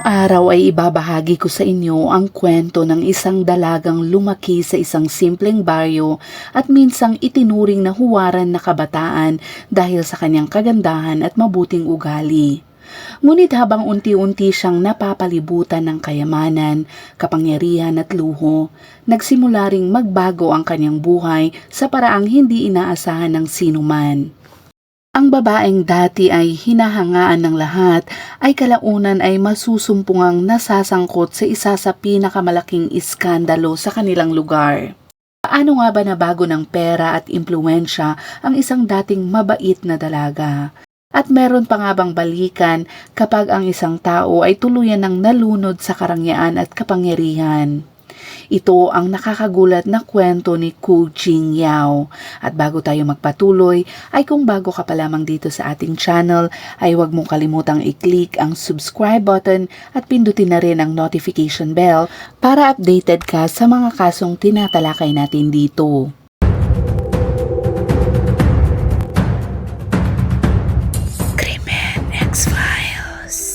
Ngayong araw ay ibabahagi ko sa inyo ang kwento ng isang dalagang lumaki sa isang simpleng baryo at minsang itinuring na huwaran na kabataan dahil sa kanyang kagandahan at mabuting ugali. Ngunit habang unti-unti siyang napapalibutan ng kayamanan, kapangyarihan at luho, nagsimula ring magbago ang kanyang buhay sa paraang hindi inaasahan ng sinuman. Ang babaeng dati ay hinahangaan ng lahat ay kalaunan ay masusumpungang nasasangkot sa isa sa pinakamalaking iskandalo sa kanilang lugar. Paano nga ba nabago ng pera at impluwensya ang isang dating mabait na dalaga? At meron pa nga bang balikan kapag ang isang tao ay tuluyan ng nalunod sa karangyaan at kapangyarihan? Ito ang nakakagulat na kwento ni Ku Jingyao. At bago tayo magpatuloy, ay kung bago ka pa lamang dito sa ating channel, ay huwag mong kalimutang i-click ang subscribe button at pindutin na rin ang notification bell para updated ka sa mga kasong tinatalakay natin dito.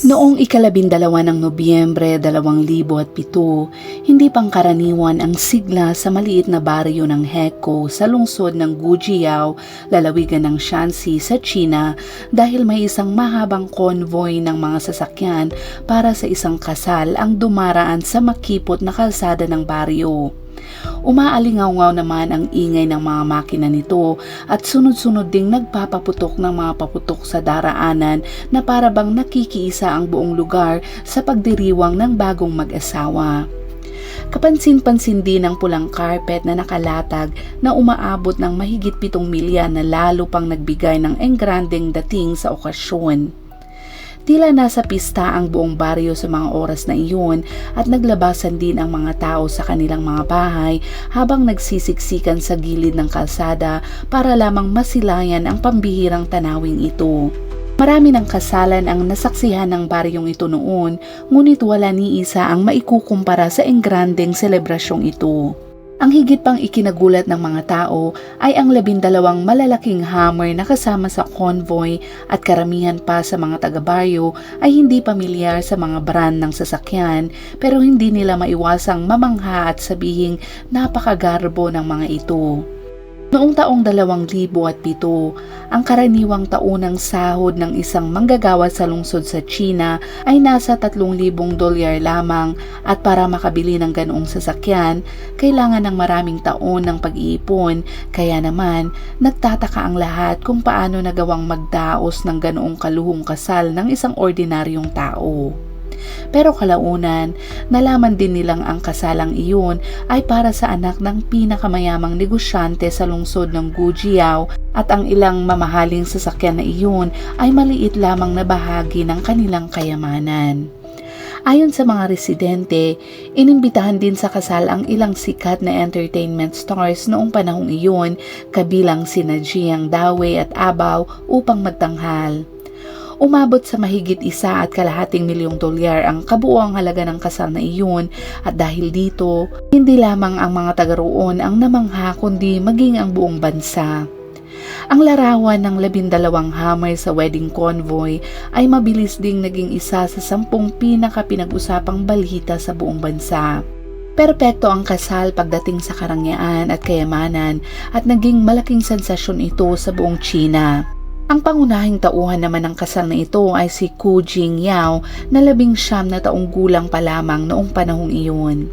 Noong ika-12 ng Nobyembre 2007, hindi pangkaraniwan ang sigla sa maliit na baryo ng Heko sa lungsod ng Gujiao, lalawigan ng Shanxi sa China dahil may isang mahabang konvoy ng mga sasakyan para sa isang kasal ang dumaraan sa makipot na kalsada ng baryo. Umaalingaw-ngaw naman ang ingay ng mga makina nito at sunod-sunod ding nagpapaputok ng mga paputok sa daraanan na para bang nakikiisa ang buong lugar sa pagdiriwang ng bagong mag-asawa. Kapansin-pansin din ang pulang carpet na nakalatag na umaabot ng mahigit 7 milya na lalo pang nagbigay ng engrandeng dating sa okasyon. Tila nasa pista ang buong baryo sa mga oras na iyon at naglabasan din ang mga tao sa kanilang mga bahay habang nagsisiksikan sa gilid ng kalsada para lamang masilayan ang pambihirang tanawing ito. Marami ng kasalan ang nasaksihan ng baryong ito noon, ngunit wala ni isa ang maikukumpara sa engrandeng selebrasyong ito. Ang higit pang ikinagulat ng mga tao ay ang 12 malalaking hammer na kasama sa convoy at karamihan pa sa mga taga-baryo ay hindi pamilyar sa mga brand ng sasakyan pero hindi nila maiwasang mamangha at sabihing napakagarbo ng mga ito. Noong taong 2007, ang karaniwang taunang sahod ng isang manggagawa sa lungsod sa China ay nasa $3,000 lamang at para makabili ng ganoong sasakyan, kailangan ng maraming taon ng pag-iipon kaya naman nagtataka ang lahat kung paano nagawang magdaos ng ganoong kaluhong kasal ng isang ordinaryong tao. Pero kalaunan, nalaman din nilang ang kasalang iyon ay para sa anak ng pinakamayamang negosyante sa lungsod ng Gujiao at ang ilang mamahaling sasakyan na iyon ay maliit lamang na bahagi ng kanilang kayamanan. Ayon sa mga residente, inimbitahan din sa kasal ang ilang sikat na entertainment stars noong panahong iyon kabilang sina Jiang Dawei at Abaw upang magtanghal. Umabot sa mahigit $1.2 milyong ang kabuuang halaga ng kasal na iyon at dahil dito, hindi lamang ang mga taga roon ang namangha kundi maging ang buong bansa. Ang larawan ng 12 hammer sa wedding convoy ay mabilis ding naging isa sa 10 pinaka-pinag-usapang balita sa buong bansa. Perpekto ang kasal pagdating sa karangyaan at kayamanan at naging malaking sensasyon ito sa buong China. Ang pangunahing tauhan naman ng kasal na ito ay si Ku Jingyao na 19 na taong gulang pa lamang noong panahong iyon.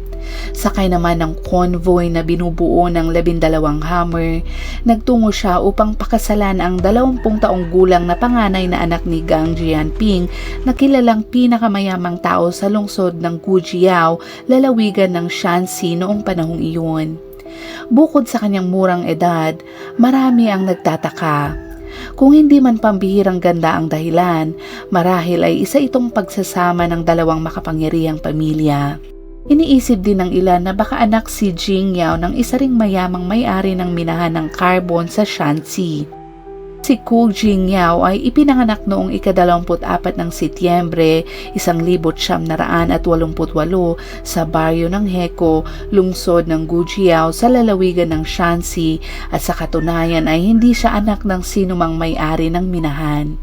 Sakay naman ng convoy na binubuo ng 12 hammer, nagtungo siya upang pakasalan ang 20 taong gulang na panganay na anak ni Gang Jianping na kilalang pinakamayamang tao sa lungsod ng Gujiao, lalawigan ng Shanxi noong panahong iyon. Bukod sa kanyang murang edad, marami ang nagtataka. Kung hindi man pambihirang ganda ang dahilan, marahil ay isa itong pagsasama ng dalawang makapangyarihang pamilya. Iniisip din ng ilan na baka anak si Jingyao ng isa ring mayamang may-ari ng minahan ng carbon sa Shanxi. Si Ku Jingyao ay ipinanganak noong ika-24 ng Setyembre 1988 sa baryo ng Heko, lungsod ng Gujiao sa lalawigan ng Shanxi at sa katunayan ay hindi siya anak ng sinumang may-ari ng minahan.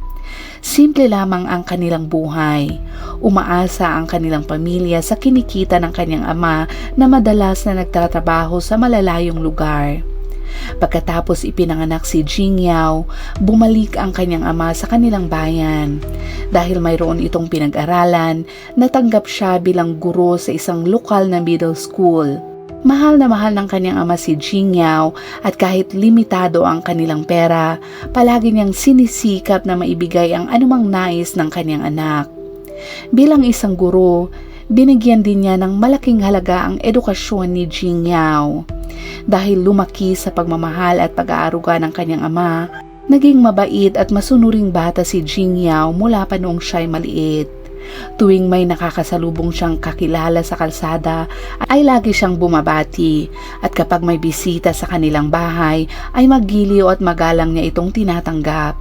Simple lamang ang kanilang buhay. Umaasa ang kanilang pamilya sa kinikita ng kanyang ama na madalas na nagtatrabaho sa malalayong lugar. Pagkatapos ipinanganak si Jingyao, bumalik ang kanyang ama sa kanilang bayan. Dahil mayroon itong pinag-aralan, natanggap siya bilang guro sa isang lokal na middle school. Mahal na mahal ng kanyang ama si Jingyao at kahit limitado ang kanilang pera, palagi niyang sinisikap na maibigay ang anumang nais ng kanyang anak. Bilang isang guro, binigyan din niya ng malaking halaga ang edukasyon ni Jingyao. Dahil lumaki sa pagmamahal at pag-aaruga ng kanyang ama, naging mabait at masunuring bata si Jingyao mula pa noong siya'y maliit. Tuwing may nakakasalubong siyang kakilala sa kalsada, ay lagi siyang bumabati at kapag may bisita sa kanilang bahay, ay maggiliw at magalang niya itong tinatanggap.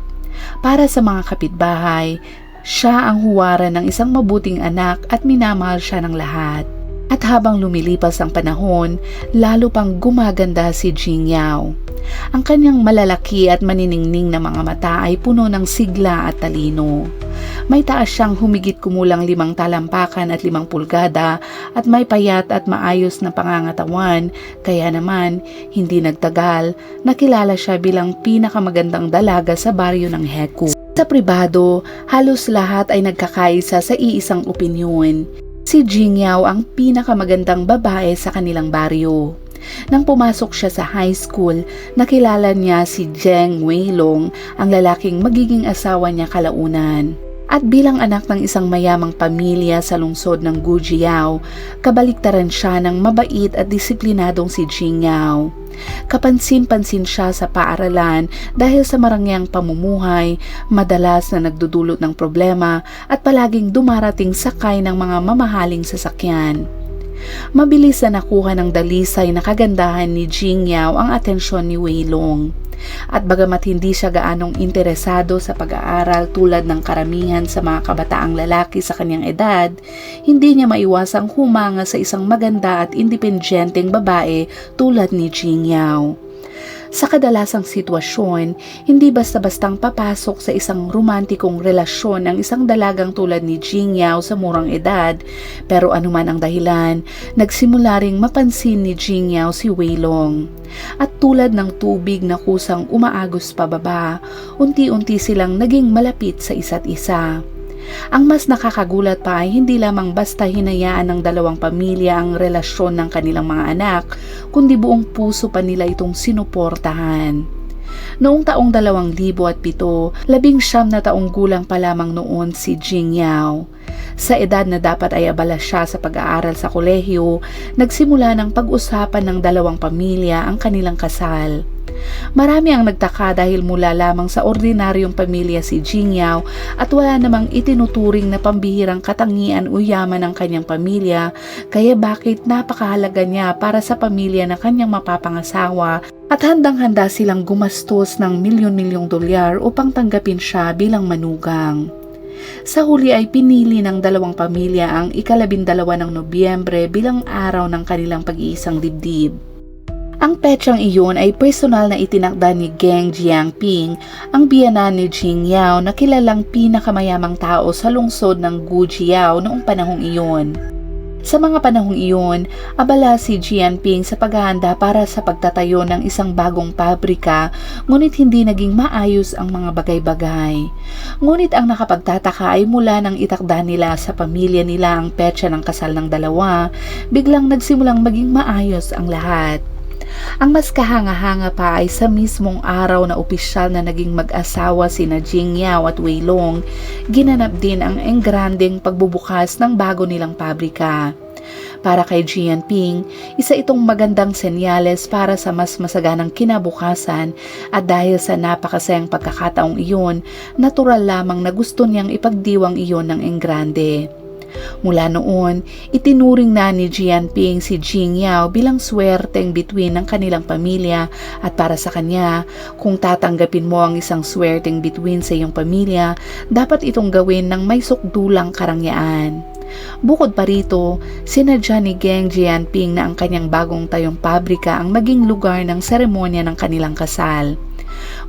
Para sa mga kapitbahay, siya ang huwaran ng isang mabuting anak at minamahal siya ng lahat. At habang lumilipas ang panahon, lalo pang gumaganda si Jingyao. Ang kanyang malalaki at maniningning na mga mata ay puno ng sigla at talino. May taas siyang humigit kumulang 5 talampakan at 5 pulgada at may payat at maayos na pangangatawan, kaya naman hindi nagtagal, nakilala siya bilang pinakamagandang dalaga sa baryo ng Heku. Sa pribado, halos lahat ay nagkakaisa sa iisang opinyon. Si Jingyao ang pinakamagandang babae sa kanilang baryo. Nang pumasok siya sa high school, nakilala niya si Zheng Weilong, ang lalaking magiging asawa niya kalaunan. At bilang anak ng isang mayamang pamilya sa lungsod ng Gujiao, kabaliktaran siya ng mabait at disiplinadong si Jingyao. Kapansin-pansin siya sa paaralan dahil sa marangyang pamumuhay, madalas na nagdudulot ng problema at palaging dumarating sakay ng mga mamahaling sasakyan. Mabilis na nakuha ng dalisay na kagandahan ni Jingyao ang atensyon ni Weilong. At bagamat hindi siya gaanong interesado sa pag-aaral tulad ng karamihan sa mga kabataang lalaki sa kanyang edad, hindi niya maiwasang humanga sa isang maganda at independenteng babae tulad ni Jingyao. Sa kadalasang sitwasyon, hindi basta-bastang papasok sa isang romantikong relasyon ang isang dalagang tulad ni Jingyao sa murang edad, pero anuman ang dahilan, nagsimula ring mapansin ni Jingyao si Weilong. At tulad ng tubig na kusang umaagos pababa, unti-unti silang naging malapit sa isa't isa. Ang mas nakakagulat pa ay hindi lamang basta hinayaan ng dalawang pamilya ang relasyon ng kanilang mga anak, kundi buong puso pa nila itong sinuportahan. Noong taong 2007, 19 na taong gulang pa lamang noon si Jingyao. Sa edad na dapat ay abala siya sa pag-aaral sa kolehiyo, nagsimula ng pag-usapan ng dalawang pamilya ang kanilang kasal. Marami ang nagtaka dahil mula lamang sa ordinaryong pamilya si Jingyao at wala namang itinuturing na pambihirang katangian o yaman ng kanyang pamilya, kaya bakit napakahalaga niya para sa pamilya na kanyang mapapangasawa at handang-handa silang gumastos ng milyon-milyong dolyar upang tanggapin siya bilang manugang. Sa huli ay pinili ng dalawang pamilya ang 12 ng Nobyembre bilang araw ng kanilang pag-iisang dibdib. Ang petsang iyon ay personal na itinakda ni Geng Jiangping, ang biyanan ni Jingyao na kilalang pinakamayamang tao sa lungsod ng Gujiao noong panahong iyon. Sa mga panahong iyon, abala si Jiangping sa paghahanda para sa pagtatayo ng isang bagong pabrika, ngunit hindi naging maayos ang mga bagay-bagay. Ngunit ang nakapagtataka ay mula nang itakda nila sa pamilya nila ang petsa ng kasal ng dalawa, biglang nagsimulang maging maayos ang lahat. Ang mas kahanga-hanga pa ay sa mismong araw na opisyal na naging mag-asawa sina Jingyao at Weilong, ginanap din ang engrandeng pagbubukas ng bago nilang pabrika. Para kay Jiangping, isa itong magandang senyales para sa mas masaganang kinabukasan at dahil sa napakasayang pagkakataong iyon, natural lamang na gusto niyang ipagdiwang iyon ng engrande. Mula noon, itinuring na ni Jiangping si Jingyao bilang swerteng bituin ng kanilang pamilya at para sa kanya, kung tatanggapin mo ang isang swerteng bituin sa iyong pamilya, dapat itong gawin ng may sukdulang karangyaan. Bukod pa rito, sinadya ni Geng Jiangping na ang kanyang bagong tayong pabrika ang maging lugar ng seremonya ng kanilang kasal.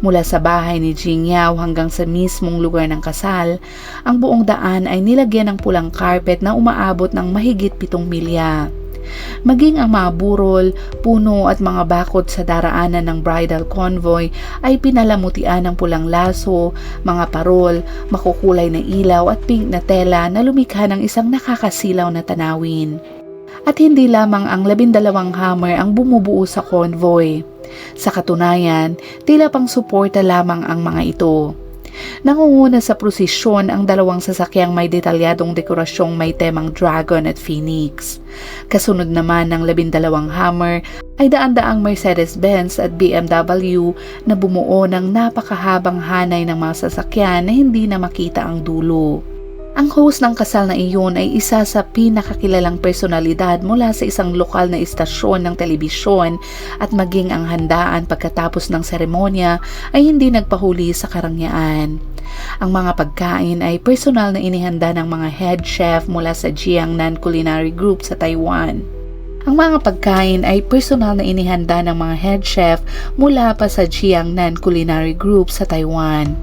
Mula sa bahay ni Jingyao hanggang sa mismong lugar ng kasal, ang buong daan ay nilagyan ng pulang carpet na umaabot ng mahigit 7 milya. Maging ang mga burol, puno at mga bakod sa daraanan ng bridal convoy ay pinalamutian ng pulang laso, mga parol, makukulay na ilaw at pink na tela na lumikha ng isang nakakasilaw na tanawin. At hindi lamang ang 12 hammer ang bumubuo sa convoy. Sa katunayan, tila pang suporta lamang ang mga ito. Nangunguna sa prosesyon ang 2 sasakyang may detalyadong dekorasyong may temang dragon at phoenix. Kasunod naman ng 12 hammer ay daan-daang Mercedes-Benz at BMW na bumuo ng napakahabang hanay ng mga sasakyan na hindi na makita ang dulo. Ang host ng kasal na iyon ay isa sa pinakakilalang personalidad mula sa isang lokal na istasyon ng telebisyon at maging ang handaan pagkatapos ng seremonya ay hindi nagpahuli sa karangyaan. Ang mga pagkain ay personal na inihanda ng mga head chef mula sa Jiangnan Culinary Group sa Taiwan. Ang mga pagkain ay personal na inihanda ng mga head chef mula pa sa Jiangnan Culinary Group sa Taiwan.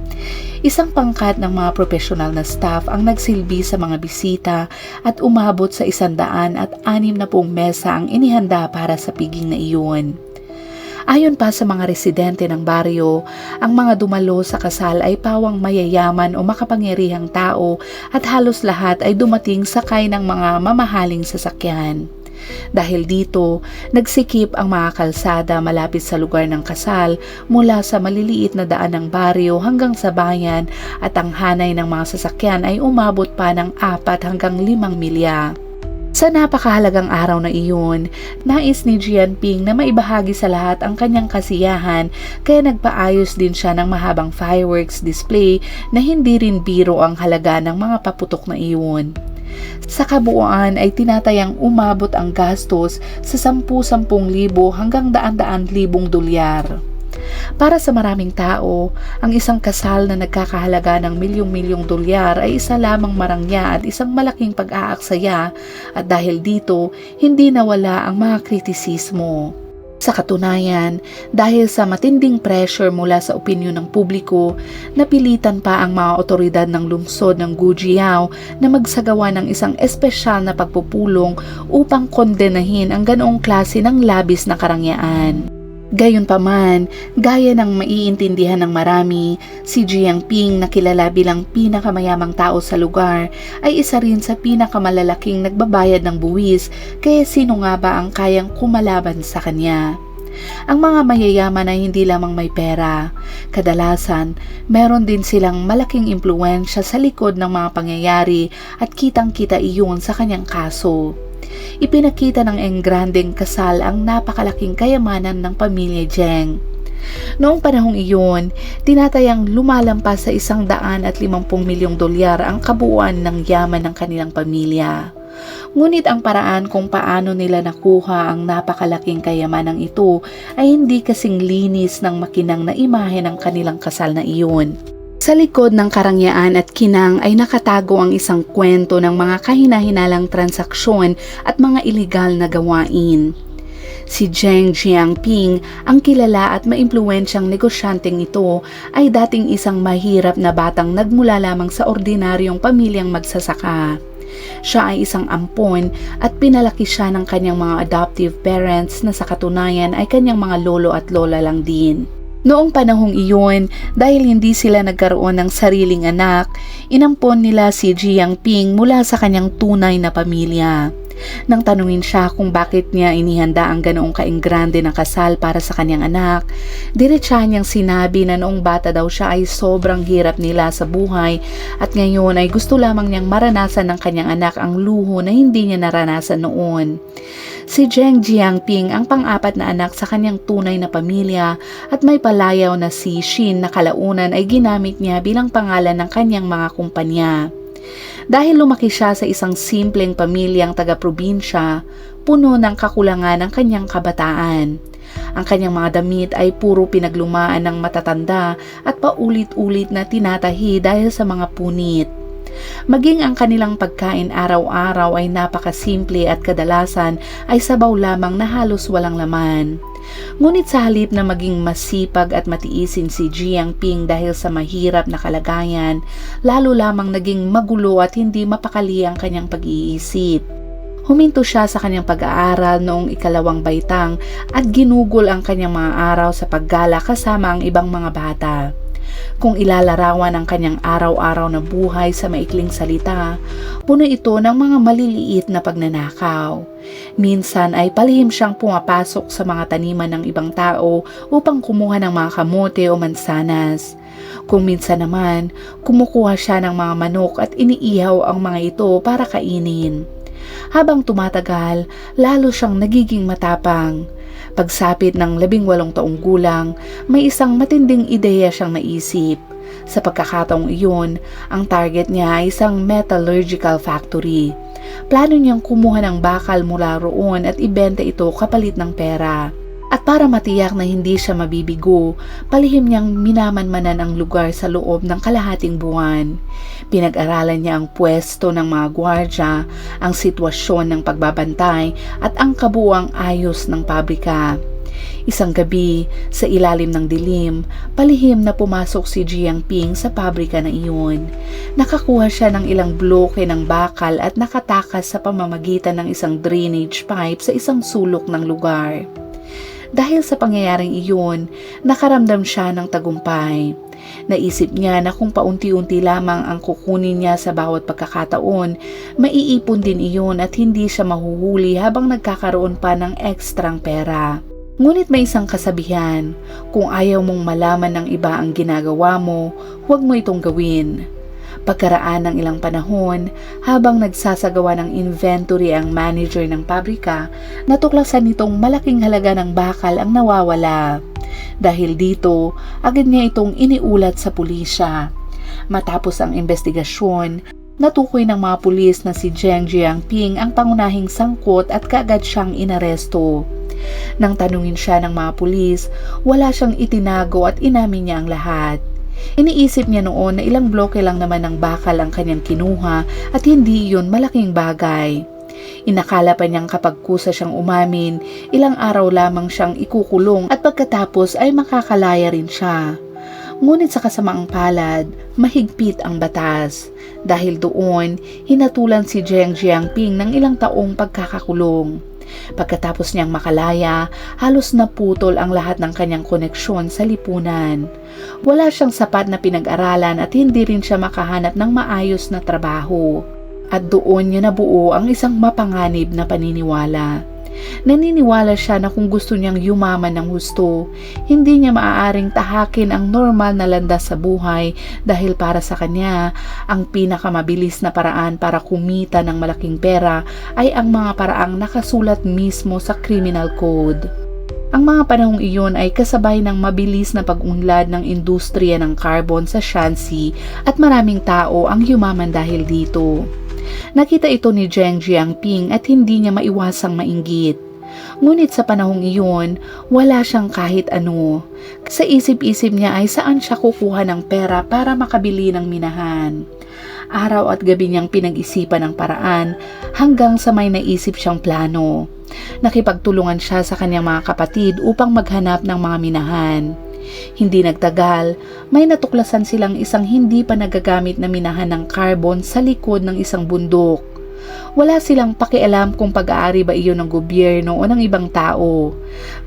Isang pangkat ng mga profesional na staff ang nagsilbi sa mga bisita at umabot sa 160 mesa ang inihanda para sa piging na iyon. Ayon pa sa mga residente ng baryo, ang mga dumalo sa kasal ay pawang mayayaman o makapangyarihang tao at halos lahat ay dumating sakay ng mga mamahaling sasakyan. Dahil dito, nagsikip ang mga kalsada malapit sa lugar ng kasal mula sa maliliit na daan ng baryo hanggang sa bayan at ang hanay ng mga sasakyan ay umabot pa ng 4 hanggang 5 milya. Sa napakahalagang araw na iyon, nais ni Jianping na maibahagi sa lahat ang kanyang kasiyahan kaya nagpaayos din siya ng mahabang fireworks display na hindi rin biro ang halaga ng mga paputok na iyon. Sa kabuuan ay tinatayang umabot ang gastos sa 10,000 hanggang 100,000 dolyar. Para sa maraming tao, ang isang kasal na nagkakahalaga ng milyong-milyong dolyar ay isa lamang marangya at isang malaking pag-aaksaya at dahil dito, hindi nawala ang mga kritisismo. Sa katunayan, dahil sa matinding pressure mula sa opinyon ng publiko, napilitan pa ang mga otoridad ng lungsod ng Gujiao na magsagawa ng isang espesyal na pagpupulong upang kondenahin ang ganoong klase ng labis na karangyaan. Gayunpaman, gaya ng maiintindihan ng marami, si Jianping na kilala bilang pinakamayamang tao sa lugar ay isa rin sa pinakamalalaking nagbabayad ng buwis kaya sino nga ba ang kayang kumalaban sa kanya? Ang mga mayayaman ay hindi lamang may pera. Kadalasan, meron din silang malaking impluwensya sa likod ng mga pangyayari at kitang-kita iyon sa kanyang kaso. Ipinakita ng engrandeng kasal ang napakalaking kayamanan ng pamilya Zheng. Noong panahong iyon, tinatayang lumalampas sa 150 milyong dolyar ang kabuuan ng yaman ng kanilang pamilya. Ngunit ang paraan kung paano nila nakuha ang napakalaking kayamanang ito ay hindi kasing linis ng makinang na imahe ng kanilang kasal na iyon. Sa likod ng karangyaan at kinang ay nakatago ang isang kwento ng mga kahina-hinalang transaksyon at mga ilegal na gawain. Si Zheng Jianping, ang kilala at maimpluwensyang negosyanteng ito, ay dating isang mahirap na batang nagmula lamang sa ordinaryong pamilyang magsasaka. Siya ay isang ampon at pinalaki siya ng kanyang mga adoptive parents na sa katunayan ay kanyang mga lolo at lola lang din. Noong panahong iyon, dahil hindi sila nagkaroon ng sariling anak, inampon nila si Jianping mula sa kanyang tunay na pamilya. Nang tanungin siya kung bakit niya inihanda ang ganoong kainggrande na kasal para sa kanyang anak, diretsa niyang sinabi na noong bata daw siya ay sobrang hirap nila sa buhay at ngayon ay gusto lamang niyang maranasan ng kanyang anak ang luho na hindi niya naranasan noon. Si Zheng Jianping ang pang-4 na anak sa kanyang tunay na pamilya at may palayaw na si Xin na kalaunan ay ginamit niya bilang pangalan ng kanyang mga kumpanya. Dahil lumaki siya sa isang simpleng pamilyang taga-probinsya, puno ng kakulangan ng kanyang kabataan. Ang kanyang mga damit ay puro pinaglumaan ng matatanda at paulit-ulit na tinatahi dahil sa mga punit. Maging ang kanilang pagkain araw-araw ay napakasimple at kadalasan ay sabaw lamang na halos walang laman. Ngunit sa halip na maging masipag at matiisin si Jiang Ping dahil sa mahirap na kalagayan, lalo lamang naging magulo at hindi mapakali ang kanyang pag-iisip. Huminto siya sa kanyang pag-aaral noong ikalawang baitang at ginugol ang kanyang mga araw sa paggala kasama ang ibang mga bata. Kung ilalarawan ang kanyang araw-araw na buhay sa maikling salita, puno ito ng mga maliliit na pagnanakaw. Minsan ay palihim siyang pumapasok sa mga taniman ng ibang tao upang kumuha ng mga kamote o mansanas. Kung minsan naman, kumukuha siya ng mga manok at iniihaw ang mga ito para kainin. Habang tumatagal, lalo siyang nagiging matapang. Pagsapit ng 18 taong gulang, may isang matinding ideya siyang naisip. Sa pagkakataong iyon, ang target niya ay isang metallurgical factory. Plano niyang kumuha ng bakal mula roon at ibenta ito kapalit ng pera. At para matiyak na hindi siya mabibigo, palihim niyang minamanmanan ang lugar sa loob ng kalahating buwan. Pinag-aralan niya ang pwesto ng mga gwardya, ang sitwasyon ng pagbabantay at ang kabuuang ayos ng pabrika. Isang gabi, sa ilalim ng dilim, palihim na pumasok si Jiang Ping sa pabrika na iyon. Nakakuha siya ng ilang bloke ng bakal at nakatakas sa pamamagitan ng isang drainage pipe sa isang sulok ng lugar. Dahil sa pangyayaring iyon, nakaramdam siya ng tagumpay. Naisip niya na kung paunti-unti lamang ang kukunin niya sa bawat pagkakataon, maiipon din iyon at hindi siya mahuhuli habang nagkakaroon pa ng ekstrang pera. Ngunit may isang kasabihan, kung ayaw mong malaman ng iba ang ginagawa mo, huwag mo itong gawin. Pagkaraan ng ilang panahon, habang nagsasagawa ng inventory ang manager ng pabrika, natuklasan nitong malaking halaga ng bakal ang nawawala. Dahil dito, agad niya itong iniulat sa pulisya. Matapos ang investigasyon, natukoy ng mga pulis na si Zheng Jiangping ang pangunahing sangkot at kaagad siyang inaresto. Nang tanungin siya ng mga pulis, wala siyang itinago at inamin niya ang lahat. Iniisip niya noon na ilang bloke lang naman ng bakal ang kanyang kinuha at hindi iyon malaking bagay. Inakala pa niyang kapag kusa siyang umamin, ilang araw lamang siyang ikukulong at pagkatapos ay makakalaya rin siya. Ngunit sa kasamaang palad, mahigpit ang batas. Dahil doon, hinatulan si Zheng Jiangping ng ilang taong pagkakakulong. Pagkatapos niyang makalaya, halos naputol ang lahat ng kanyang koneksyon sa lipunan. Wala siyang sapat na pinag-aralan at hindi rin siya makahanap ng maayos na trabaho. At doon niya nabuo ang isang mapanganib na paniniwala. Naniniwala siya na kung gusto niyang yumaman ng husto, hindi niya maaaring tahakin ang normal na landas sa buhay dahil para sa kanya, ang pinakamabilis na paraan para kumita ng malaking pera ay ang mga paraang nakasulat mismo sa criminal code. Ang mga panahong iyon ay kasabay ng mabilis na pag-unlad ng industriya ng carbon sa Shanxi at maraming tao ang yumaman dahil dito. Nakita ito ni Zheng Jiangping at hindi niya maiwasang mainggit. Ngunit sa panahong iyon, wala siyang kahit ano. Sa isip-isip niya ay saan siya kukuha ng pera para makabili ng minahan. Araw at gabi niyang pinag-isipan ang paraan hanggang sa may naisip siyang plano. Nakipagtulungan siya sa kanyang mga kapatid upang maghanap ng mga minahan. Hindi nagtagal, may natuklasan silang isang hindi pa nagagamit na minahan ng carbon sa likod ng isang bundok. Wala silang pakialam kung pag-aari ba iyon ng gobyerno o ng ibang tao.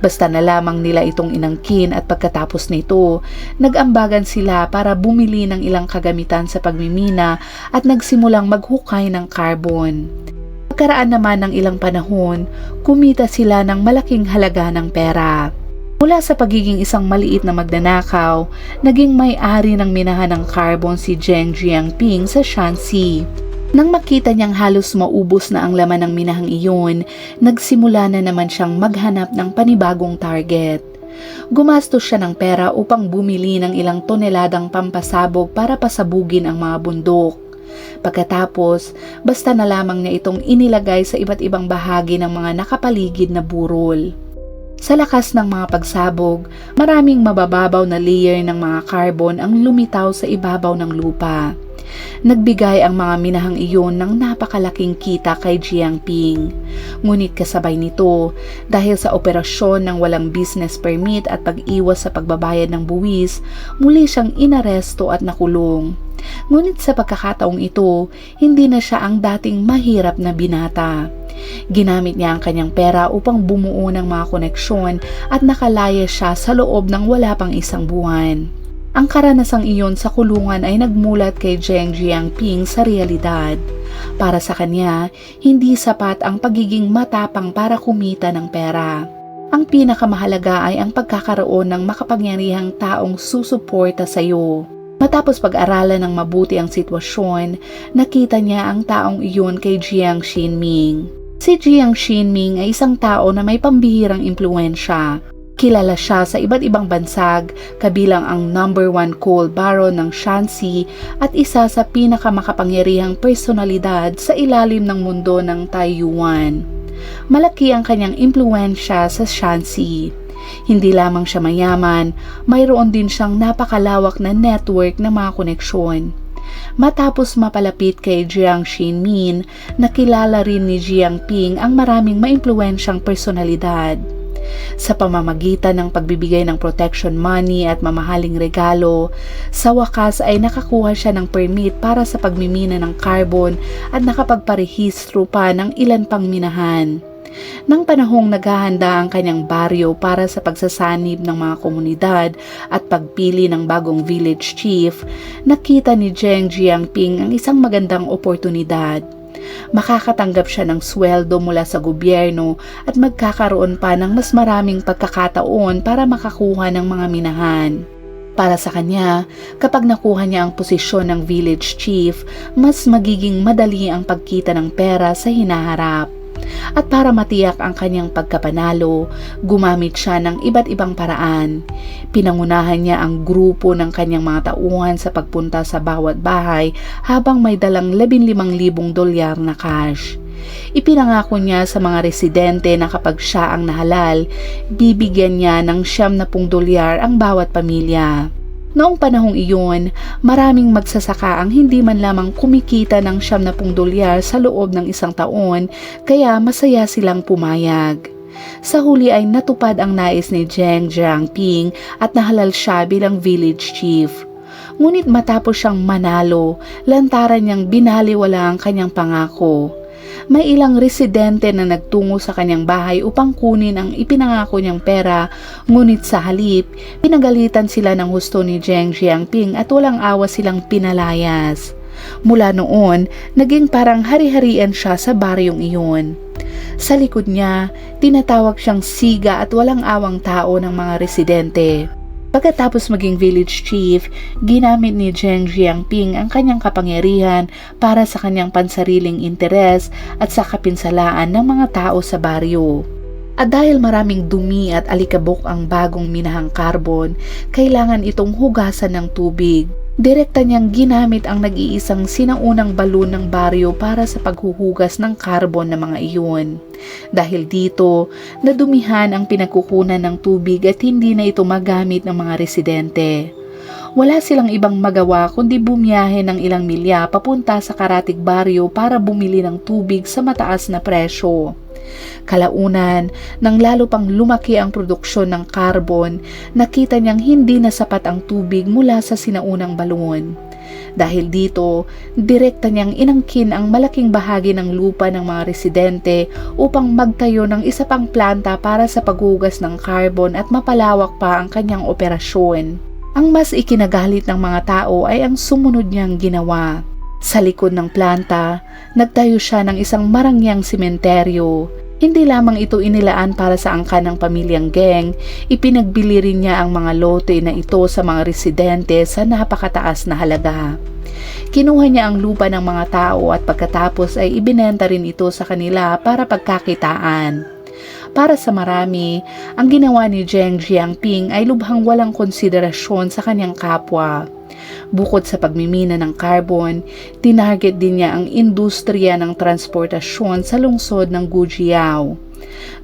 Basta na lamang nila itong inangkin at pagkatapos nito, nag-ambagan sila para bumili ng ilang kagamitan sa pagmimina at nagsimulang maghukay ng carbon. Pagkaraan naman ng ilang panahon, kumita sila ng malaking halaga ng pera. Mula sa pagiging isang maliit na magnanakaw, naging may-ari ng minahan ng carbon si Zheng Jiangping sa Shanxi. Nang makita niyang halos maubos na ang laman ng minahang iyon, nagsimula na naman siyang maghanap ng panibagong target. Gumastos siya ng pera upang bumili ng ilang toneladang pampasabog para pasabugin ang mga bundok. Pagkatapos, basta na lamang niya itong inilagay sa iba't ibang bahagi ng mga nakapaligid na burol. Sa lakas ng mga pagsabog, maraming mabababaw na layer ng mga carbon ang lumitaw sa ibabaw ng lupa. Nagbigay ang mga minahang iyon ng napakalaking kita kay Jiangping. Ngunit kasabay nito, dahil sa operasyon ng walang business permit at pag-iwas sa pagbabayad ng buwis, muli siyang inaresto at nakulong. Ngunit sa pagkakataong ito, hindi na siya ang dating mahirap na binata. Ginamit niya ang kanyang pera upang bumuo ng mga koneksyon at nakalaya siya sa loob ng wala pang isang buwan. Ang karanasang iyon sa kulungan ay nagmulat kay Zheng Jiangping sa realidad. Para sa kanya, hindi sapat ang pagiging matapang para kumita ng pera. Ang pinakamahalaga ay ang pagkakaroon ng makapangyarihang taong susuporta sa iyo. Matapos pag-aralan ng mabuti ang sitwasyon, nakita niya ang taong iyon kay Jiang Xinming. Si Jiang Xinming ay isang tao na may pambihirang impluwensya. Kilala siya sa iba't ibang bansag, kabilang ang #1 coal baron ng Shanxi at isa sa pinakamakapangyarihang personalidad sa ilalim ng mundo ng Taiyuan. Malaki ang kanyang impluwensya sa Shanxi. Hindi lamang siya mayaman, mayroon din siyang napakalawak na network ng mga koneksyon. Matapos mapalapit kay Jiang Xinmin, nakilala rin ni Jiangping ang maraming maimpluwensyang personalidad. Sa pamamagitan ng pagbibigay ng protection money at mamahaling regalo, sa wakas ay nakakuha siya ng permit para sa pagmimina ng carbon at nakapagparehistro pa ng ilan pang minahan. Nang panahong naghahanda ang kanyang baryo para sa pagsasanib ng mga komunidad at pagpili ng bagong village chief, nakita ni Zheng Jiangping ang isang magandang oportunidad. Makakatanggap siya ng sweldo mula sa gobyerno at magkakaroon pa ng mas maraming pagkakataon para makakuha ng mga minahan. Para sa kanya, kapag nakuha niya ang posisyon ng village chief, mas magiging madali ang pagkita ng pera sa hinaharap. At para matiyak ang kanyang pagkapanalo, gumamit siya ng iba't ibang paraan. Pinangunahan niya ang grupo ng kanyang mga tauhan sa pagpunta sa bawat bahay habang may dalang $15,000 na cash. Ipinangako niya sa mga residente na kapag siya ang nahalal, bibigyan niya ng $70 ang bawat pamilya. Noong panahong iyon, maraming magsasaka ang hindi man lamang kumikita ng $70 sa loob ng isang taon, kaya masaya silang pumayag. Sa huli ay natupad ang nais ni Zheng Jiangping at nahalal siya bilang village chief. Ngunit matapos siyang manalo, lantaran niyang binaliwala ang kanyang pangako. May ilang residente na nagtungo sa kanyang bahay upang kunin ang ipinangako niyang pera, ngunit sa halip, pinagalitan sila ng husto ni Zheng Jiangping at walang awa silang pinalayas. Mula noon, naging parang hari-harian siya sa baryong iyon. Sa likod niya, tinatawag siyang siga at walang awang tao ng mga residente. Pagkatapos maging village chief, ginamit ni Zheng Jiangping ang kanyang kapangyarihan para sa kanyang pansariling interes at sa kapinsalaan ng mga tao sa baryo. At dahil maraming dumi at alikabok ang bagong minahang carbon, kailangan itong hugasan ng tubig. Direkta niyang ginamit ang nag-iisang sinaunang balon ng baryo para sa paghuhugas ng carbon ng mga iyon. Dahil dito, nadumihan ang pinagkukunan ng tubig at hindi na ito magamit ng mga residente. Wala silang ibang magawa kundi bumiyahe ng ilang milya papunta sa karatig baryo para bumili ng tubig sa mataas na presyo. Kalaunan, nang lalo pang lumaki ang produksyon ng carbon, nakita niyang hindi na sapat ang tubig mula sa sinaunang balon. Dahil dito, direkta niyang inangkin ang malaking bahagi ng lupa ng mga residente upang magtayo ng isa pang planta para sa paghugas ng carbon at mapalawak pa ang kanyang operasyon. Ang mas ikinagalit ng mga tao ay ang sumunod niyang ginawa. Sa likod ng planta, nagtayo siya ng isang marangyang sementeryo. Hindi lamang ito inilaan para sa angkan ng pamilyang Geng, ipinagbili rin niya ang mga lote na ito sa mga residente sa napakataas na halaga. Kinuha niya ang lupa ng mga tao at pagkatapos ay ibinenta rin ito sa kanila para pagkakitaan. Para sa marami, ang ginawa ni Zheng Jiangping ay lubhang walang konsiderasyon sa kanyang kapwa. Bukod sa pagmimina ng carbon, tinarget din niya ang industriya ng transportasyon sa lungsod ng Gujiao.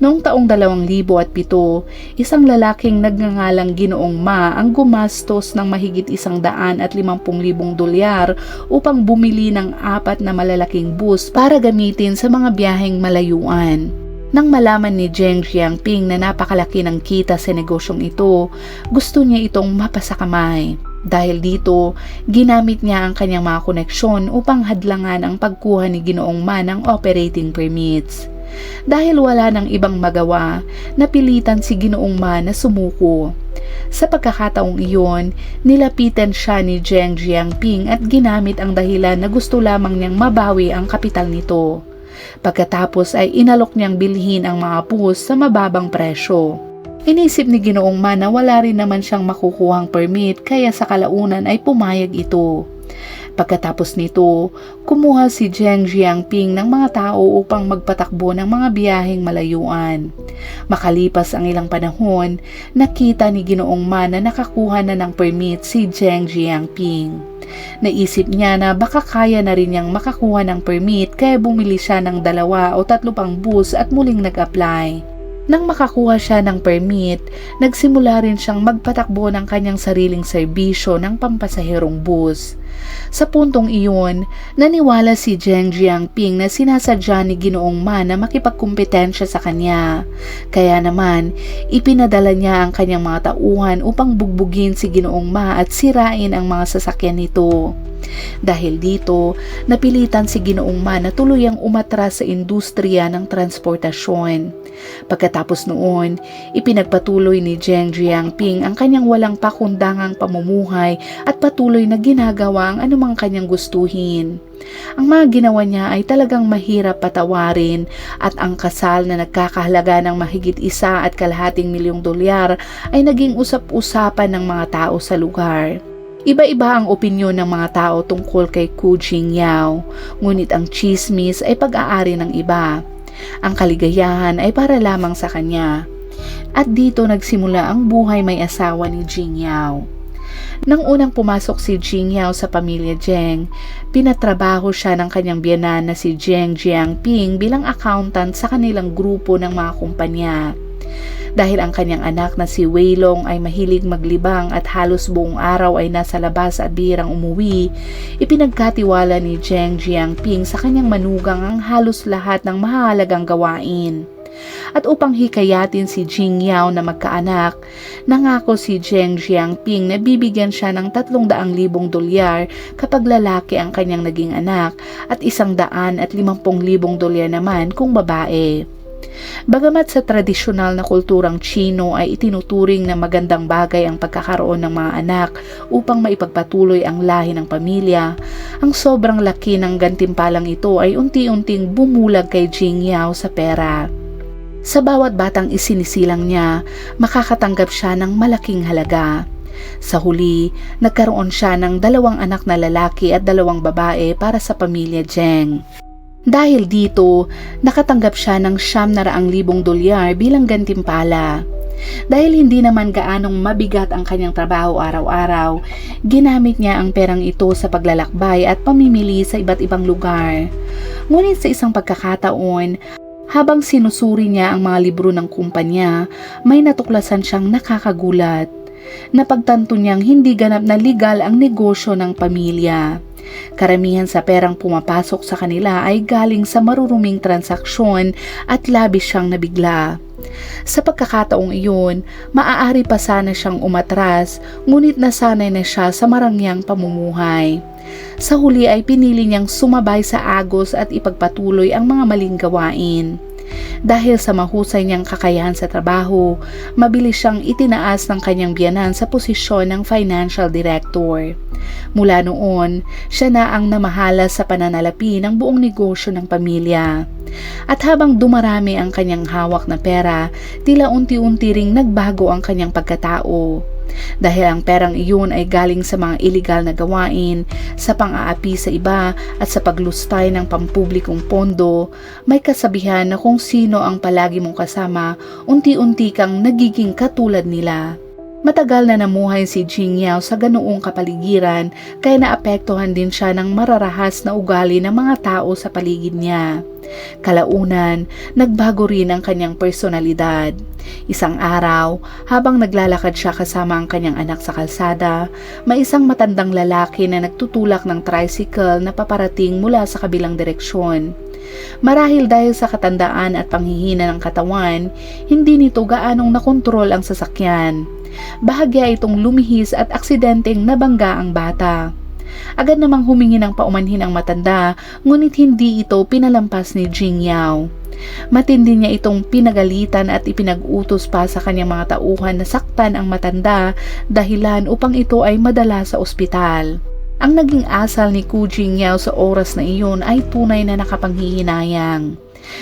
Noong taong 2007, isang lalaking nagngangalang Ginoong Ma ang gumastos ng mahigit $150,000 upang bumili ng 4 na malalaking bus para gamitin sa mga biyaheng malayuan. Nang malaman ni Zheng Jiangping na napakalaki ng kita sa negosyong ito, gusto niya itong mapasakamay. Dahil dito, ginamit niya ang kanyang mga koneksyon upang hadlangan ang pagkuha ni Ginoong Ma ng operating permits. Dahil wala nang ibang magawa, napilitan si Ginoong Ma na sumuko. Sa pagkakataong iyon, nilapitan siya ni Zheng Jiangping at ginamit ang dahilan na gusto lamang niyang mabawi ang kapital nito. Pagkatapos ay inalok niyang bilhin ang mga bus sa mababang presyo. Inisip ni Ginoong Ma na wala rin naman siyang makukuhang permit kaya sa kalaunan ay pumayag ito. Pagkatapos nito, kumuha si Zheng Jiangping ng mga tao upang magpatakbo ng mga biyaheng malayuan. Makalipas ang ilang panahon, nakita ni Ginoong Ma na nakakuha na ng permit si Zheng Jiangping. Naisip niya na baka kaya na rin niyang makakuha ng permit kaya bumili siya ng 2 o 3 pang bus at muling nag-apply. Nang makakuha siya ng permit, nagsimula rin siyang magpatakbo ng kanyang sariling serbisyo ng pampasaherong bus. Sa puntong iyon, naniwala si Zheng Jiangping na sinasadya ni Ginoong Ma na makipagkumpetensya sa kanya. Kaya naman, ipinadala niya ang kanyang mga tauhan upang bugbugin si Ginoong Ma at sirain ang mga sasakyan nito. Dahil dito, napilitan si Ginoong Ma na tuluyang umatras sa industriya ng transportasyon. Pagkatapos noon, ipinagpatuloy ni Zheng Jiangping ang kanyang walang pakundangang pamumuhay at patuloy na ginagawa ang anumang kanyang gustuhin. Ang mga ginawa niya ay talagang mahirap patawarin at ang kasal na nagkakahalaga ng mahigit $1.5 milyong ay naging usap-usapan ng mga tao sa lugar. Iba-iba ang opinyon ng mga tao tungkol kay Gu Jingyao, ngunit ang chismis ay pag-aari ng iba. Ang kaligayahan ay para lamang sa kanya. At dito nagsimula ang buhay may asawa ni Jingyao. Nang unang pumasok si Jingyao sa pamilya Zheng, pinatrabaho siya ng kanyang biyenan na si Zheng Jiangping bilang accountant sa kanilang grupo ng mga kumpanya. Dahil ang kanyang anak na si Weilong ay mahilig maglibang at halos buong araw ay nasa labas at bihirang umuwi, ipinagkatiwala ni Zheng Jiangping sa kanyang manugang ang halos lahat ng mahalagang gawain. At upang hikayatin si Jingyao na magkaanak, nangako si Zheng Jiangping na bibigyan siya ng $300,000 kapag lalaki ang kanyang naging anak at $150,000 naman kung babae. Bagamat sa tradisyonal na kulturang Chino ay itinuturing na magandang bagay ang pagkakaroon ng mga anak upang maipagpatuloy ang lahi ng pamilya, ang sobrang laki ng gantimpalang ito ay unti-unting bumulag kay Jingyao sa pera. Sa bawat batang isinisilang niya, makakatanggap siya ng malaking halaga. Sa huli, nagkaroon siya ng 2 anak na lalaki at 2 babae para sa pamilya Zheng. Dahil dito, nakatanggap siya ng $900,000 bilang gantimpala. Dahil hindi naman gaanong mabigat ang kanyang trabaho araw-araw, ginamit niya ang perang ito sa paglalakbay at pamimili sa iba't ibang lugar. Ngunit sa isang pagkakataon, habang sinusuri niya ang mga libro ng kumpanya, may natuklasan siyang nakakagulat. Napagtanto niyang hindi ganap na legal ang negosyo ng pamilya. Karamihan sa perang pumapasok sa kanila ay galing sa maruruming transaksyon at labis siyang nabigla. Sa pagkakataong iyon, maaari pa sana siyang umatras, ngunit nasanay na siya sa marangyang pamumuhay. Sa huli ay pinili niyang sumabay sa agos at ipagpatuloy ang mga maling gawain. Dahil sa mahusay niyang kakayahan sa trabaho, mabilis siyang itinaas ng kanyang biyenan sa posisyon ng financial director. Mula noon, siya na ang namahala sa pananalapi ng buong negosyo ng pamilya. At habang dumarami ang kanyang hawak na pera, tila unti-unti ring nagbago ang kanyang pagkatao. Dahil ang perang iyon ay galing sa mga iligal na gawain, sa pang-aapi sa iba at sa paglustay ng pampublikong pondo, may kasabihan na kung sino ang palagi mong kasama, unti-unti kang nagiging katulad nila. Matagal na namuhay si Jing Yao sa ganoong kapaligiran kaya naapektuhan din siya ng mararahas na ugali ng mga tao sa paligid niya. Kalaunan, nagbago rin ang kanyang personalidad. Isang araw, habang naglalakad siya kasama ang kanyang anak sa kalsada, may isang matandang lalaki na nagtutulak ng tricycle na paparating mula sa kabilang direksyon. Marahil dahil sa katandaan at panghihina ng katawan, hindi nito gaanong nakontrol ang sasakyan. Bahagya itong lumihis at aksidenteng nabangga ang bata. Agad namang humingi ng paumanhin ang matanda, ngunit hindi ito pinalampas ni Jing Yao. Matindi niya itong pinagalitan at ipinag-utos pa sa kanyang mga tauhan na saktan ang matanda dahilan upang ito ay madala sa ospital. Ang naging asal ni Ku Jing Yao sa oras na iyon ay tunay na nakapanghihinayang.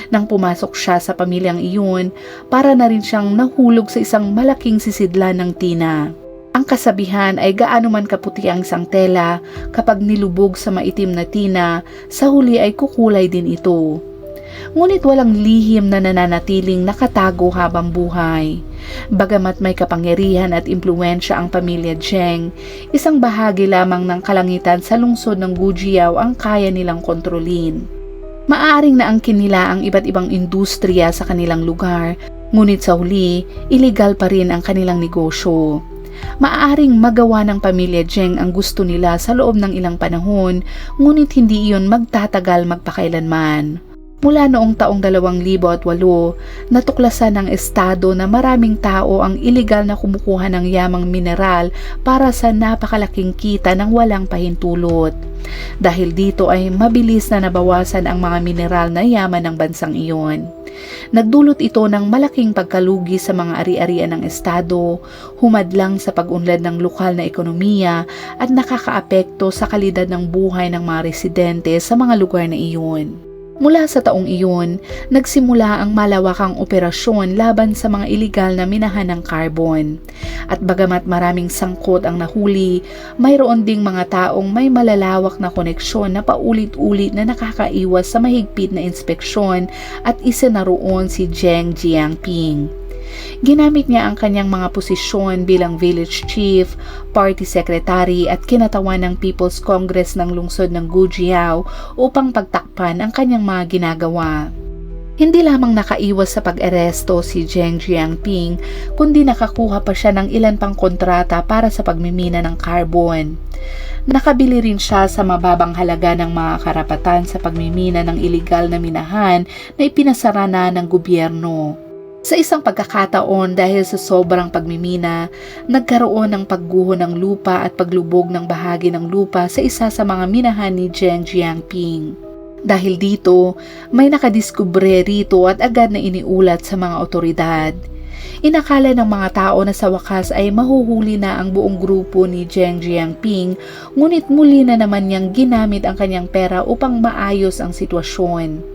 Nang pumasok siya sa pamilyang iyon, para na rin siyang nahulog sa isang malaking sisidlan ng tina. Ang kasabihan ay gaano man kaputi ang isang tela, kapag nilubog sa maitim na tina, sa huli ay kukulay din ito. Ngunit walang lihim na nananatiling nakatago habang buhay. Bagamat may kapangyarihan at impluwensya ang pamilya Zheng, isang bahagi lamang ng kalangitan sa lungsod ng Gujiao ang kaya nilang kontrolin. Maaring naangkin nila ang iba't ibang industriya sa kanilang lugar, ngunit sa huli, iligal pa rin ang kanilang negosyo. Maaaring magawa ng pamilya Zheng ang gusto nila sa loob ng ilang panahon, ngunit hindi iyon magtatagal magpakailanman. Mula noong taong 2008, natuklasan ng estado na maraming tao ang iligal na kumukuha ng yamang mineral para sa napakalaking kita ng walang pahintulot. Dahil dito ay mabilis na nabawasan ang mga mineral na yaman ng bansang iyon. Nagdulot ito ng malaking pagkalugi sa mga ari-arian ng estado, humadlang sa pag-unlad ng lokal na ekonomiya at nakakaapekto sa kalidad ng buhay ng mga residente sa mga lugar na iyon. Mula sa taong iyon, nagsimula ang malawakang operasyon laban sa mga iligal na minahan ng carbon. At bagamat maraming sangkot ang nahuli, mayroon ding mga taong may malalawak na koneksyon na paulit-ulit na nakakaiwas sa mahigpit na inspeksyon at isa na roon si Zheng Jiangping. Ginamit niya ang kanyang mga posisyon bilang village chief, party secretary at kinatawan ng People's Congress ng lungsod ng Gujiao upang pagtakpan ang kanyang mga ginagawa. Hindi lamang nakaiwas sa pag-aresto si Zheng Jiangping, kundi nakakuha pa siya ng ilan pang kontrata para sa pagmimina ng carbon. Nakabili rin siya sa mababang halaga ng mga karapatan sa pagmimina ng iligal na minahan na ipinasara na ng gobyerno. Sa isang pagkakataon dahil sa sobrang pagmimina, nagkaroon ng pagguho ng lupa at paglubog ng bahagi ng lupa sa isa sa mga minahan ni Zheng Jiangping. Dahil dito, may nakadiskubre rito at agad na iniulat sa mga otoridad. Inakala ng mga tao na sa wakas ay mahuhuli na ang buong grupo ni Zheng Jiangping, ngunit muli na naman niyang ginamit ang kanyang pera upang maayos ang sitwasyon.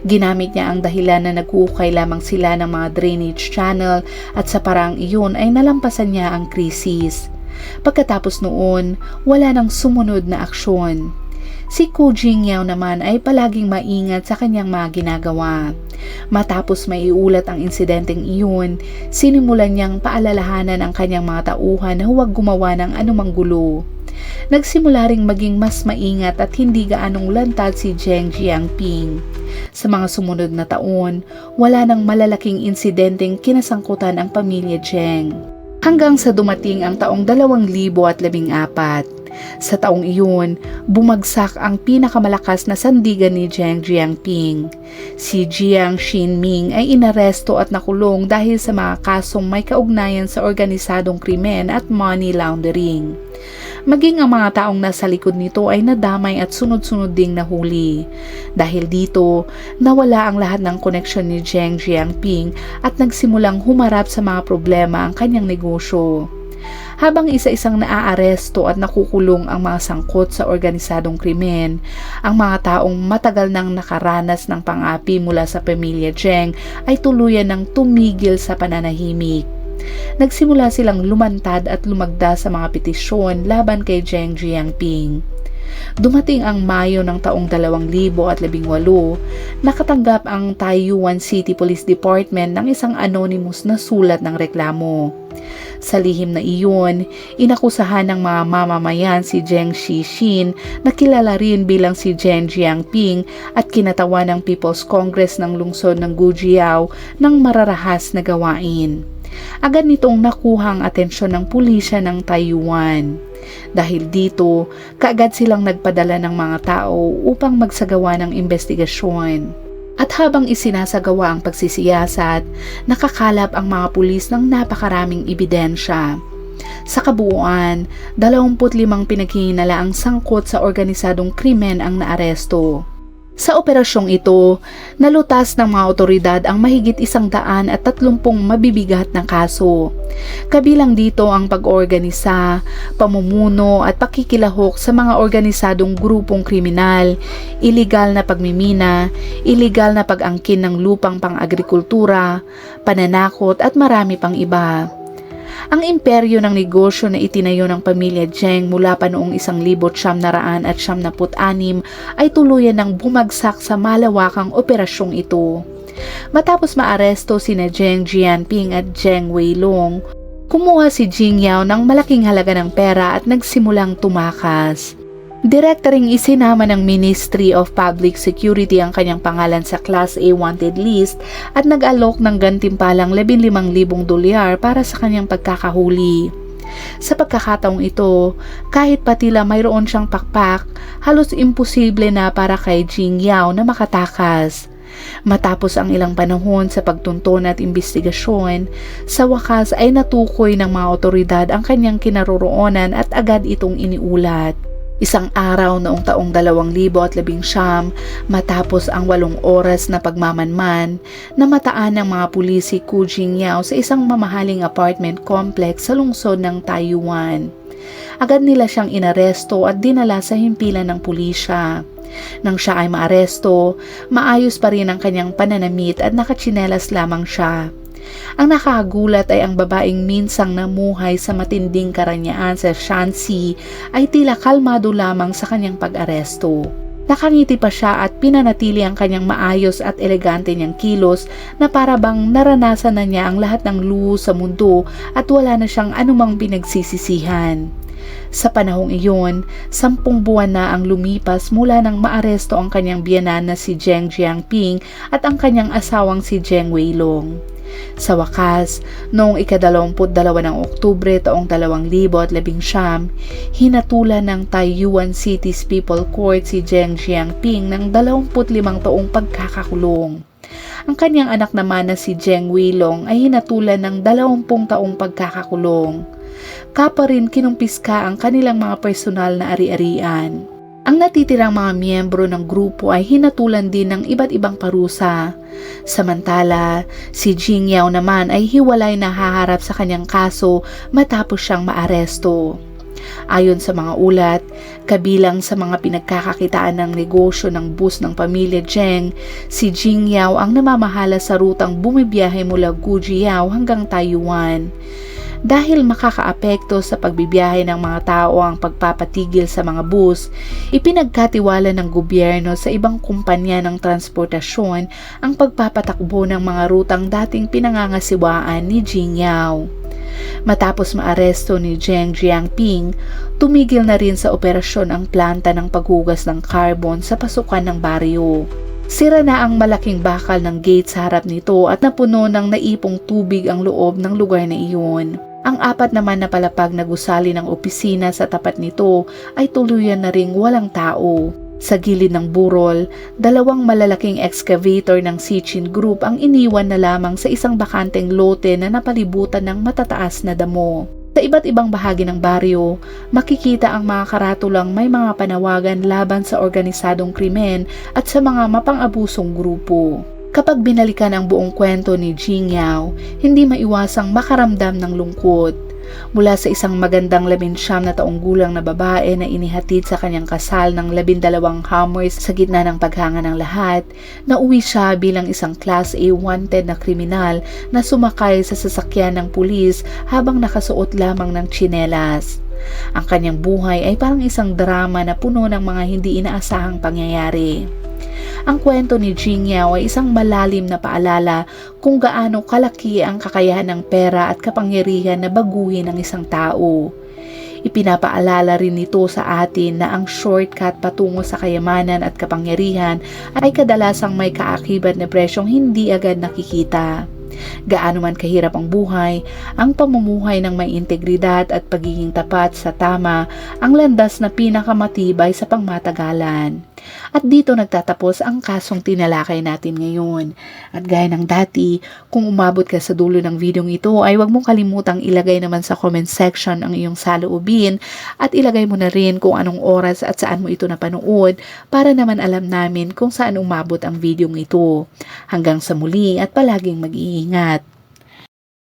Ginamit niya ang dahilan na naghuhukay lamang sila ng mga drainage channel at sa paraang iyon ay nalampasan niya ang krisis. Pagkatapos noon, wala nang sumunod na aksyon. Si Ku Jing Yao naman ay palaging maingat sa kanyang mga ginagawa. Matapos maiulat ang insidenteng iyon, sinimulan niyang paalalahanan ang kanyang mga tauhan na huwag gumawa ng anumang gulo. Nagsimula ring maging mas maingat at hindi gaanong lantad si Zheng Jiangping. Sa mga sumunod na taon, wala nang malalaking insidenteng kinasangkutan ang pamilya Zheng. Hanggang sa dumating ang taong 2014. Sa taong iyon, bumagsak ang pinakamalakas na sandigan ni Zheng Jiangping. Si Jiang Xinming ay inaresto at nakulong dahil sa mga kasong may kaugnayan sa organisadong krimen at money laundering. Maging ang mga taong nasa likod nito ay nadamay at sunod-sunod ding nahuli. Dahil dito, nawala ang lahat ng koneksyon ni Zheng Jiangping at nagsimulang humarap sa mga problema ang kanyang negosyo. Habang isa-isang naaaresto at nakukulong ang mga sangkot sa organisadong krimen, ang mga taong matagal nang nakaranas ng pang-api mula sa pamilya Zheng ay tuluyan ng tumigil sa pananahimik. Nagsimula silang lumantad at lumagda sa mga petisyon laban kay Zheng Jiangping. Dumating ang Mayo ng taong 2018, nakatanggap ang Taiyuan City Police Department ng isang anonymous na sulat ng reklamo. Sa lihim na iyon, inakusahan ng mga mamamayan si Zheng Xixin na kilala rin bilang si Zheng Jiangping at kinatawan ng People's Congress ng lungsod ng Gujiao ng mararahas na gawain. Agad nitong nakuha ang atensyon ng pulisya ng Taiwan. Dahil dito, kaagad silang nagpadala ng mga tao upang magsagawa ng investigasyon. At habang isinasagawa ang pagsisiyasat, nakakalap ang mga pulis ng napakaraming ebidensya. Sa kabuuan, 25 pinaghihinalaang sangkot sa organisadong krimen ang naaresto. Sa operasyong ito, nalutas ng mga otoridad ang mahigit 130 mabibigat na kaso. Kabilang dito ang pag-organisa, pamumuno at pakikilahok sa mga organisadong grupong kriminal, iligal na pagmimina, iligal na pag-angkin ng lupang pang-agrikultura, pananakot at marami pang iba. Ang imperyo ng negosyo na itinayo ng pamilya Zheng mula pa noong 1976 ay tuluyan ng bumagsak sa malawakang operasyong ito. Matapos maaresto sina Zheng Jianping at Zheng Weilong, kumuha si Jing Yao ng malaking halaga ng pera at nagsimulang tumakas. Direkta ring isinama ng Ministry of Public Security ang kanyang pangalan sa Class A Wanted List at nag-alok ng gantimpalang $15,000 para sa kanyang pagkakahuli. Sa pagkakataong ito, kahit patila mayroon siyang pakpak, halos imposible na para kay Jing Yao na makatakas. Matapos ang ilang panahon sa pagtunton at imbestigasyon, sa wakas ay natukoy ng mga otoridad ang kanyang kinaroroonan at agad itong iniulat. Isang araw noong taong 2019, matapos ang 8 oras na pagmamanman, namataan ng mga pulis si Ku Jingyao sa isang mamahaling apartment complex sa lungsod ng Taiyuan. Agad nila siyang inaresto at dinala sa himpilan ng pulisya. Nang siya ay maaresto, maayos pa rin ang kanyang pananamit at nakatsinelas lamang siya. Ang nakakagulat ay ang babaeng minsang namuhay sa matinding karanyaan sa Shanxi ay tila kalmado lamang sa kanyang pag-aresto. Nakangiti pa siya at pinanatili ang kanyang maayos at elegante niyang kilos na para bang naranasan na niya ang lahat ng luho sa mundo at wala na siyang anumang pinagsisisihan. Sa panahong iyon, 10 buwan na ang lumipas mula nang maaresto ang kanyang biyenan na si Zheng Jiangping at ang kanyang asawang si Zheng Weilong. Sa wakas, noong ika-22 ng Oktubre taong 2019, hinatulan ng Taiyuan City's People Court si Zheng Jiangping ng 25 taong pagkakakulong. Ang kanyang anak naman na si Zheng Weilong ay hinatulan ng 20 taong pagkakakulong. Kapa rin kinumpiska ang kanilang mga personal na ari-arian. Ang natitirang mga miyembro ng grupo ay hinatulan din ng iba't ibang parusa. Samantala, si Jing Yao naman ay hiwalay na haharap sa kanyang kaso matapos siyang maaresto. Ayon sa mga ulat, kabilang sa mga pinagkakakitaan ng negosyo ng bus ng pamilya Zheng, si Jing Yao ang namamahala sa rutang bumibiyahe mula Gujiao hanggang Taiwan. Dahil makakaapekto sa pagbibiyahe ng mga tao ang pagpapatigil sa mga bus, ipinagkatiwala ng gobyerno sa ibang kumpanya ng transportasyon ang pagpapatakbo ng mga rutang dating pinangangasiwaan ni Jing Yao. Matapos maaresto ni Zheng Jiangping, tumigil na rin sa operasyon ang planta ng paghugas ng carbon sa pasukan ng baryo. Sira na ang malaking bakal ng gate sa harap nito at napuno ng naipong tubig ang loob ng lugar na iyon. Ang 4 naman na palapag na gusali ng opisina sa tapat nito ay tuluyan na ring walang tao. Sa gilid ng burol, 2 malalaking excavator ng Sichin Group ang iniwan na lamang sa isang bakanteng lote na napalibutan ng matataas na damo. Sa iba't ibang bahagi ng baryo, makikita ang mga karatulang may mga panawagan laban sa organisadong krimen at sa mga mapang-abusong grupo. Kapag binalikan ang buong kwento ni Jing Yao, hindi maiwasang makaramdam ng lungkot. Mula sa isang magandang 19 na taong gulang na babae na inihatid sa kanyang kasal ng 12 hammers sa gitna ng paghanga ng lahat, nauwi siya bilang isang Class A wanted na kriminal na sumakay sa sasakyan ng pulis habang nakasuot lamang ng tsinelas. Ang kanyang buhay ay parang isang drama na puno ng mga hindi inaasahang pangyayari. Ang kwento ni Jing Yao ay isang malalim na paalala kung gaano kalaki ang kakayahan ng pera at kapangyarihan na baguhin ang isang tao. Ipinapaalala rin nito sa atin na ang shortcut patungo sa kayamanan at kapangyarihan ay kadalasang may kaakibat na presyong hindi agad nakikita. Gaano man kahirap ang buhay, ang pamumuhay ng may integridad at pagiging tapat sa tama ang landas na pinakamatibay sa pangmatagalan. At dito nagtatapos ang kasong tinalakay natin ngayon. At gaya ng dati, kung umabot ka sa dulo ng videong ito ay huwag mong kalimutang ilagay naman sa comment section ang iyong saloobin at ilagay mo na rin kung anong oras at saan mo ito napanood para naman alam namin kung saan umabot ang videong ito. Hanggang sa muli at palaging mag-iingat.